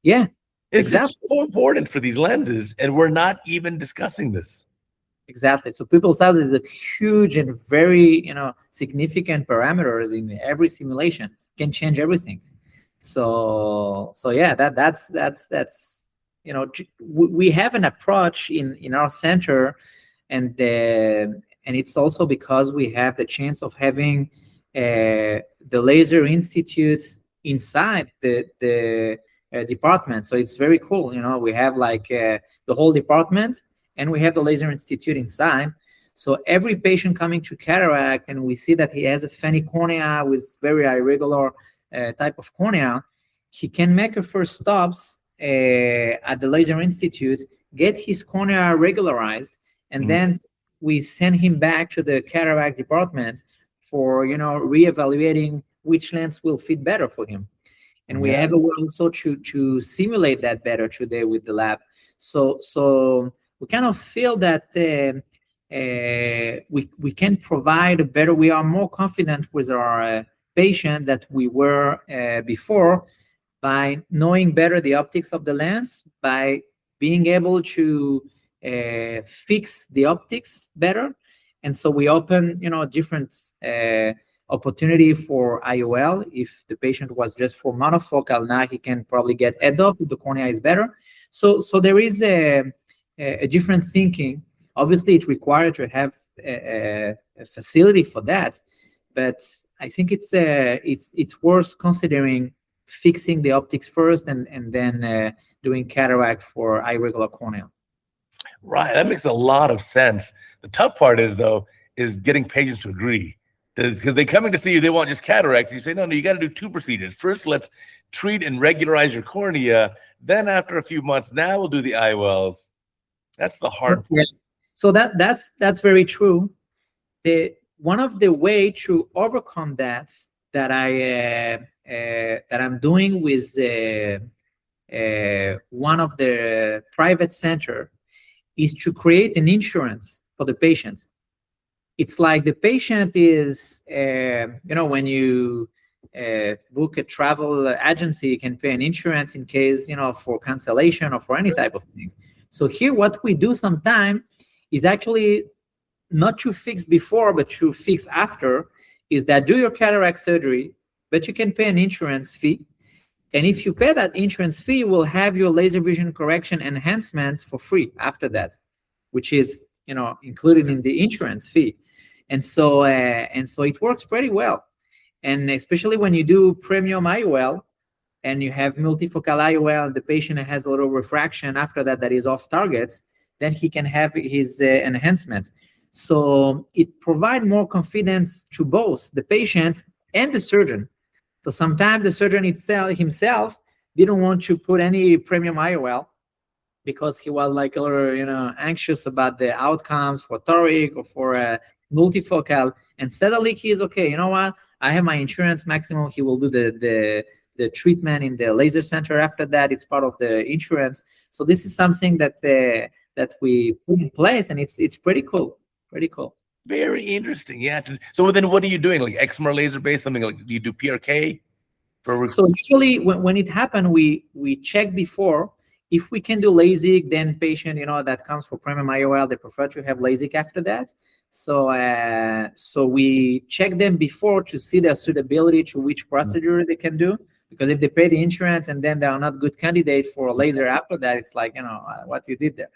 Yeah, it's so important for these lenses, and we're not even discussing this. Exactly. So pupil size is a huge and very significant parameters in every simulation. Can change everything. So yeah, that's we have an approach in our center, and it's also because we have the chance of having the laser institute inside the department. So it's very cool. We have like the whole department, and we have the laser institute inside. So every patient coming to cataract, and we see that he has a funny cornea with very irregular type of cornea, he can make a first stops at the laser institute, get his cornea regularized, and then we send him back to the cataract department for reevaluating which lens will fit better for him. And we have a way also to simulate that better today with the lab. So we kind of feel that we can provide a better, we are more confident with our patient that we were before, by knowing better the optics of the lens, by being able to fix the optics better. And so we open different opportunity for IOL. If the patient was just for monofocal, now he can probably get EDOF if the cornea is better. So there is a different thinking. Obviously, it required to have a facility for that, but I think it's worth considering fixing the optics first, and then doing cataract for irregular cornea. Right, that makes a lot of sense. The tough part is getting patients to agree, because they come in to see you, they want just cataract. You say, no, you got to do two procedures. First, let's treat and regularize your cornea. Then after a few months, now we'll do the IOLs. That's the hard part. So that's very true. One of the way to overcome that I'm doing with one of the private center is to create an insurance for the patient. It's like the patient is, when you book a travel agency, you can pay an insurance in case, for cancellation or for any type of things. So here, what we do sometimes is actually not to fix before, but to fix after, is that do your cataract surgery, but you can pay an insurance fee. And if you pay that insurance fee, you will have your laser vision correction enhancements for free after that, which is, included in the insurance fee. And so it works pretty well. And especially when you do premium IOL and you have multifocal IOL and the patient has a little refraction after that is off targets, then he can have his enhancement. So it provides more confidence to both the patient and the surgeon. So sometimes the surgeon himself didn't want to put any premium IOL because he was like a little, anxious about the outcomes for toric or for multifocal. And suddenly he's okay. You know what? I have my insurance maximum. He will do the treatment in the laser center after that. It's part of the insurance. So this is something that we put in place, and it's pretty cool. Pretty cool. Very interesting. Yeah. So then what are you doing? Like excimer laser based, something like, do you do PRK? So usually when it happened, we check before. If we can do LASIK, then patient, that comes for premium IOL, they prefer to have LASIK after that. So we check them before to see their suitability to which procedure they can do. Because if they pay the insurance and then they are not good candidate for laser after that, it's like, what you did there.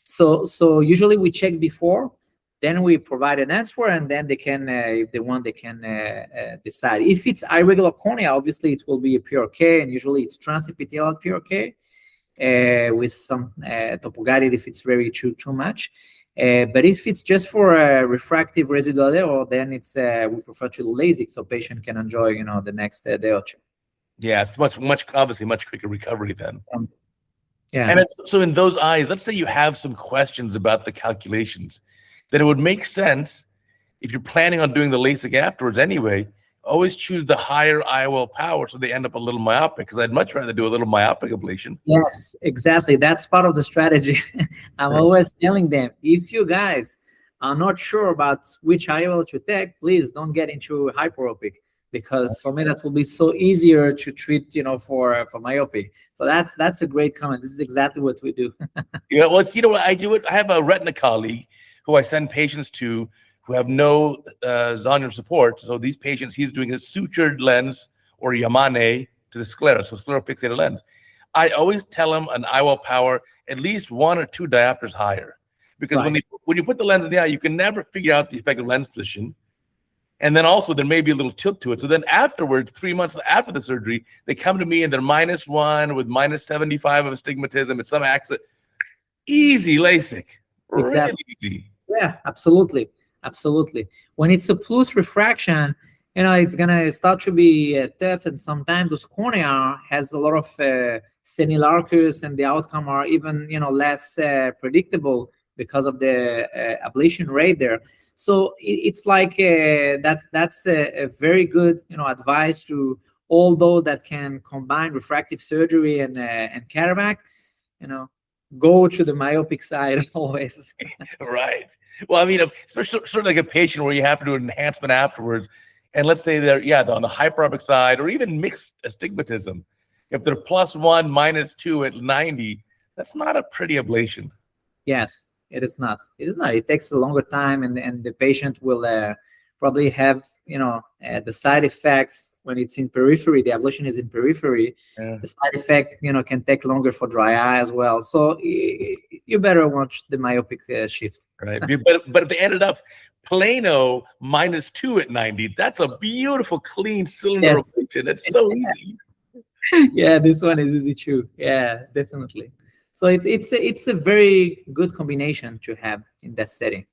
So usually we check before, then we provide an answer, and then they can, if they want, they can decide. If it's irregular cornea, obviously it will be a PRK, and usually it's transepithelial PRK with some topoguided if it's very too much. But if it's just for a refractive residual error, then it's we prefer to do LASIK so patient can enjoy, the next day or two. Yeah, it's obviously much quicker recovery then. Yeah. And so in those eyes, let's say you have some questions about the calculations, then it would make sense, if you're planning on doing the LASIK afterwards anyway, always choose the higher IOL power so they end up a little myopic, because I'd much rather do a little myopic ablation. Yes, exactly. That's part of the strategy. I'm always telling them, if you guys are not sure about which IOL to take, please don't get into hyperopic, because for me that will be so easier to treat, for myopic. So that's a great comment. This is exactly what we do. Yeah, well, you know what I do? I have a retina colleague who I send patients to who have no zonular support. So these patients, he's doing a sutured lens or Yamane to the sclera, so sclerofixated lens. I always tell him an IOL power at least 1 or 2 diopters higher, because when you put the lens in the eye, you can never figure out the effective lens position. And then also there may be a little tilt to it. So then afterwards, 3 months after the surgery, they come to me and they're -1 with -75 of astigmatism at some axis. Easy LASIK. Exactly. Really easy. Yeah, absolutely. Absolutely. When it's a plus refraction, it's gonna start to be tough, and sometimes those cornea has a lot of senile arcus, and the outcome are even less predictable because of the ablation rate there. So it's like that's a very good advice to all those that can combine refractive surgery and cataract. Go to the myopic side always. Right. Well, I mean, especially sort of like a patient where you have to do an enhancement afterwards, and let's say they're on the hyperopic side or even mixed astigmatism. If they're +1, -2 at 90, that's not a pretty ablation. Yes, it is not. It is not. It takes a longer time, and the patient will probably have the side effects when it's in periphery. The ablation is in periphery. Yeah. The side effect can take longer for dry eye as well. So you better watch the myopic shift. Right. But if they ended up plano -2 at 90, that's a beautiful clean cylinder ablation. It's so easy. Yeah, this one is easy too. Yeah, definitely. So it's a very good combination to have in that setting.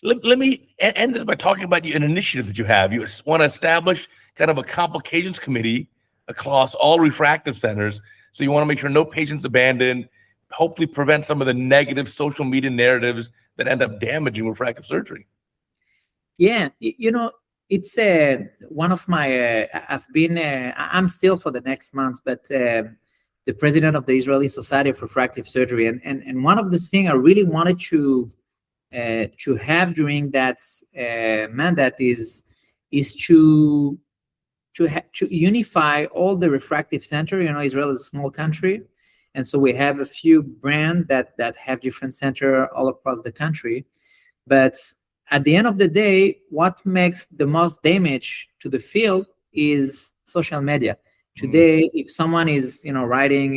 Let me end this by talking about an initiative that you have. You want to establish kind of a complications committee across all refractive centers. So you want to make sure no patients abandoned, hopefully prevent some of the negative social media narratives that end up damaging refractive surgery. Yeah, it's one of my, I'm still for the next month, but the president of the Israeli Society of Refractive Surgery. And one of the things I really wanted to have during that mandate is to unify all the refractive center. Israel is a small country, and so we have a few brands that have different center all across the country. But at the end of the day, what makes the most damage to the field is social media. Today, if someone is writing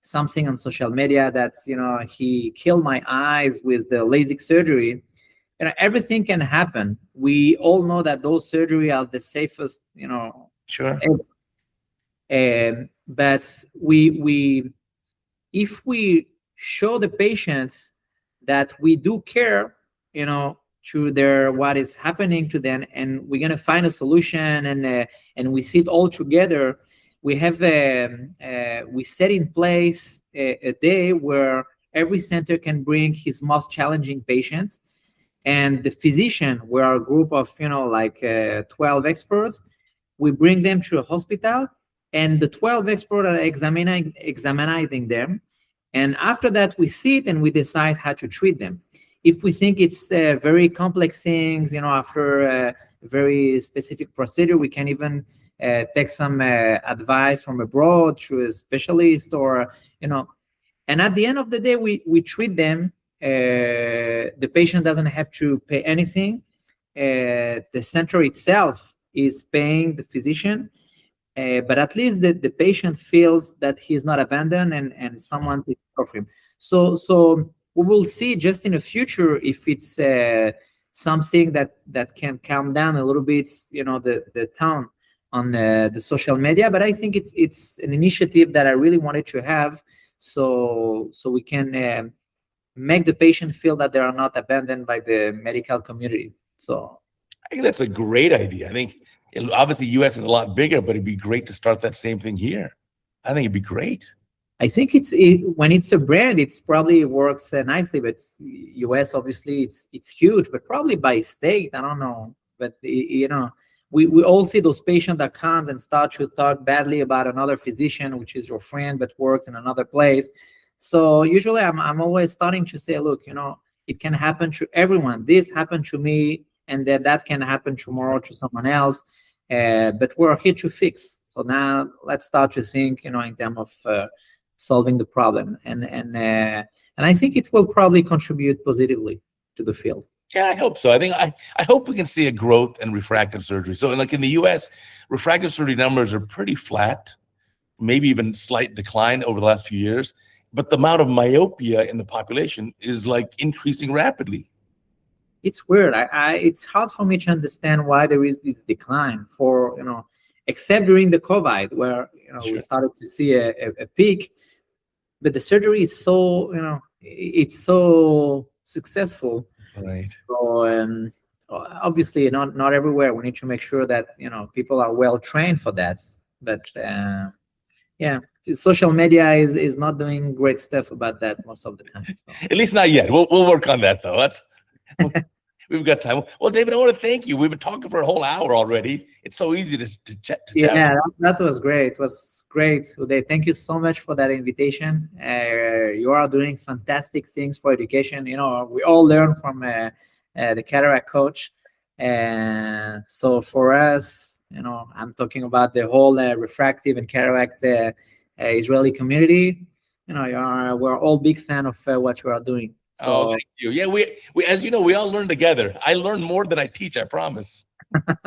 something on social media that he killed my eyes with the LASIK surgery, everything can happen. We all know that those surgery are the safest, Sure. But if we show the patients that we do care, to what is happening to them, and we're gonna find a solution, and we sit all together. We have we set in place a day where every center can bring his most challenging patients, and the physician, we're a group of 12 experts. We bring them to a hospital, and the 12 experts are examining them, and after that we sit and we decide how to treat them. If we think it's very complex things, after a very specific procedure, we can even take some advice from abroad through a specialist, or and at the end of the day, we treat them. The patient doesn't have to pay anything. The center itself is paying the physician, but at least the patient feels that he's not abandoned, and someone takes care of him. So we will see just in the future if it's something that can calm down a little bit, the tone on the social media. But I think it's an initiative that I really wanted to have, so we can make the patient feel that they are not abandoned by the medical community. So I think that's a great idea. I think obviously U.S. is a lot bigger, but it'd be great to start that same thing here. I think it'd be great. I think when it's a brand, it's probably works nicely. But US, obviously, it's huge. But probably by state, I don't know. But we all see those patients that comes and start to talk badly about another physician, which is your friend but works in another place. So usually I'm always starting to say, look, it can happen to everyone. This happened to me, and that can happen tomorrow to someone else. But we're here to fix. So now let's start to think, in terms of solving the problem, and I think it will probably contribute positively to the field. Yeah, I hope so. I hope we can see a growth in refractive surgery. So, like in the U.S., refractive surgery numbers are pretty flat, maybe even slight decline over the last few years. But the amount of myopia in the population is like increasing rapidly. It's weird. It's hard for me to understand why there is this decline for, except during the COVID, where, Sure. We started to see a peak, but the surgery is so, it's so successful. Right. So obviously not everywhere. We need to make sure that, people are well trained for that. But yeah, social media is not doing great stuff about that most of the time. So. At least not yet. We'll work on that though. We've got time. Well, David, I want to thank you. We've been talking for a whole hour already. It's so easy to chat. Yeah, that was great. It was great, Uday. Thank you so much for that invitation. You are doing fantastic things for education. We all learn from the CataractCoach. And so for us, I'm talking about the whole refractive and cataract Israeli community. We're all big fan of what you are doing. So, thank you. Yeah, we as you know, we all learn together. I learn more than I teach, I promise. All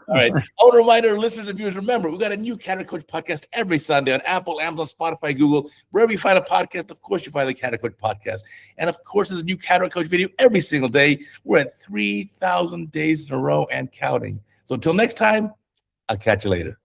right. I want to remind our listeners and viewers, remember, we've got a new CataractCoach podcast every Sunday on Apple, Amazon, Spotify, Google. Wherever you find a podcast, of course, you find the CataractCoach podcast. And of course, there's a new CataractCoach video every single day. We're at 3,000 days in a row and counting. So until next time, I'll catch you later.